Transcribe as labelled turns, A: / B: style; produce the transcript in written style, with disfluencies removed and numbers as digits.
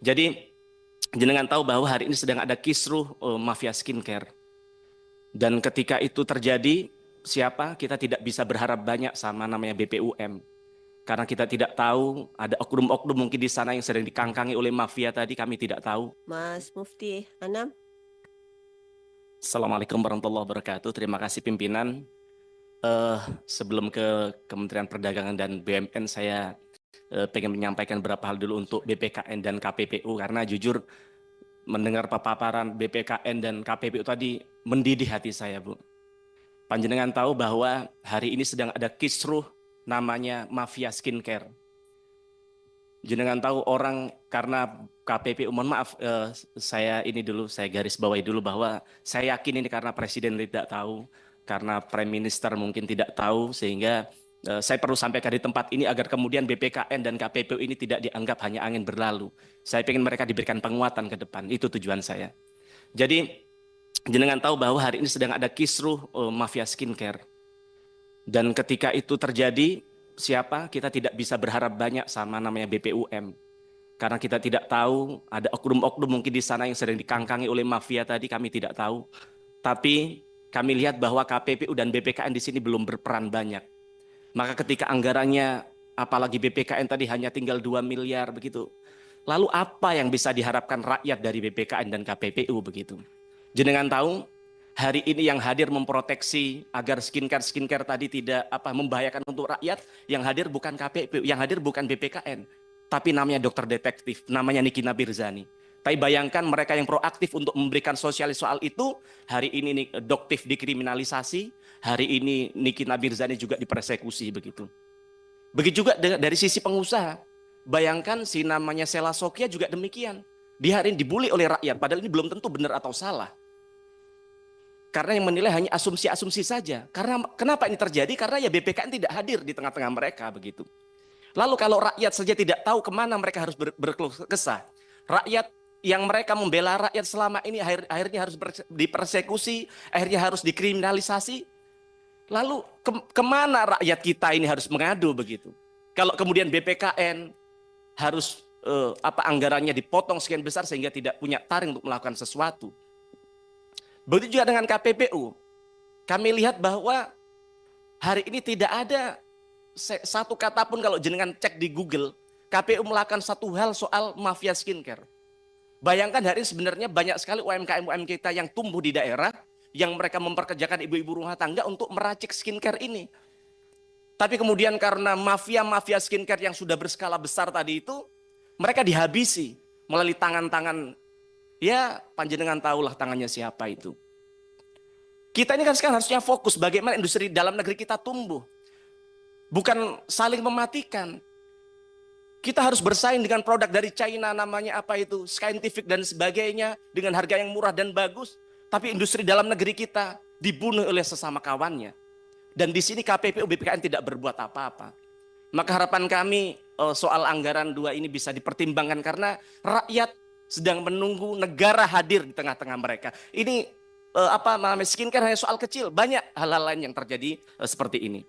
A: Jadi jenengan tahu bahwa hari ini sedang ada kisruh mafia skincare. Dan ketika itu terjadi, kita tidak bisa berharap banyak sama namanya BPUM. Karena kita tidak tahu ada oknum-oknum mungkin di sana yang sedang dikangkangi oleh mafia tadi, kami tidak tahu.
B: Mas Mufti Anam.
A: Assalamualaikum warahmatullahi wabarakatuh. Terima kasih pimpinan. Eh, Sebelum ke Kementerian Perdagangan dan BUMN, saya pengen menyampaikan beberapa hal dulu untuk BPKN dan KPPU karena jujur mendengar paparan BPKN dan KPPU tadi mendidih hati saya, Bu. Panjenengan tahu bahwa hari ini sedang ada kisruh namanya mafia skincare. Jenengan tahu orang karena KPPU, mohon maaf, saya garis bawahi dulu bahwa saya yakin ini karena Presiden tidak tahu, karena Prime Minister mungkin tidak tahu, sehingga saya perlu sampaikan di tempat ini agar kemudian BPKN dan KPPU ini tidak dianggap hanya angin berlalu. Saya ingin mereka diberikan penguatan ke depan, itu tujuan saya. Jadi jenengan tahu bahwa hari ini sedang ada kisruh mafia skincare. Dan ketika itu terjadi, kita tidak bisa berharap banyak sama namanya BPUM. Karena kita tidak tahu ada oknum-oknum mungkin di sana yang sedang dikangkangi oleh mafia tadi, kami tidak tahu. Tapi kami lihat bahwa KPPU dan BPKN di sini belum berperan banyak. Maka ketika anggarannya, apalagi BPKN tadi hanya tinggal 2 miliar begitu. Lalu apa yang bisa diharapkan rakyat dari BPKN dan KPPU begitu? Jenengan tahu hari ini yang hadir memproteksi agar skincare tadi tidak membahayakan untuk rakyat, yang hadir bukan KPPU, yang hadir bukan BPKN, tapi namanya dokter detektif, namanya Niki Nabirzani. Tapi bayangkan mereka yang proaktif untuk memberikan sosialis soal itu, hari ini doktif dikriminalisasi, hari ini Niki Nabirzani juga dipersekusi begitu. Begitu juga dari sisi pengusaha. Bayangkan si namanya Sela Sokya juga demikian. Dia hari ini dibully oleh rakyat, padahal ini belum tentu benar atau salah. Karena yang menilai hanya asumsi-asumsi saja. Karena kenapa ini terjadi? Karena ya BPKN tidak hadir di tengah-tengah mereka begitu. Lalu kalau rakyat saja tidak tahu kemana mereka harus berkeluh kesah. Rakyat yang mereka membela rakyat selama ini akhirnya harus dipersekusi, akhirnya harus dikriminalisasi. Lalu kemana rakyat kita ini harus mengadu begitu? Kalau kemudian BPKN harus anggarannya dipotong sekian besar sehingga tidak punya taring untuk melakukan sesuatu. Begitu juga dengan KPPU. Kami lihat bahwa hari ini tidak ada satu kata pun kalau jenengan cek di Google, KPU melakukan satu hal soal mafia skincare. Bayangkan hari ini sebenarnya banyak sekali UMKM kita yang tumbuh di daerah, yang mereka memperkerjakan ibu-ibu rumah tangga untuk meracik skincare ini. Tapi kemudian karena mafia skincare yang sudah berskala besar tadi itu, mereka dihabisi melalui tangan-tangan, ya panjenengan tahulah tangannya siapa itu. Kita ini kan sekarang harusnya fokus bagaimana industri dalam negeri kita tumbuh. Bukan saling mematikan. Kita harus bersaing dengan produk dari China namanya apa itu, scientific dan sebagainya, dengan harga yang murah dan bagus. Tapi industri dalam negeri kita dibunuh oleh sesama kawannya. Dan di sini KPPU BPKN tidak berbuat apa-apa. Maka harapan kami soal anggaran 2 ini bisa dipertimbangkan karena rakyat sedang menunggu negara hadir di tengah-tengah mereka. Ini skincare hanya soal kecil, banyak hal-hal lain yang terjadi seperti ini.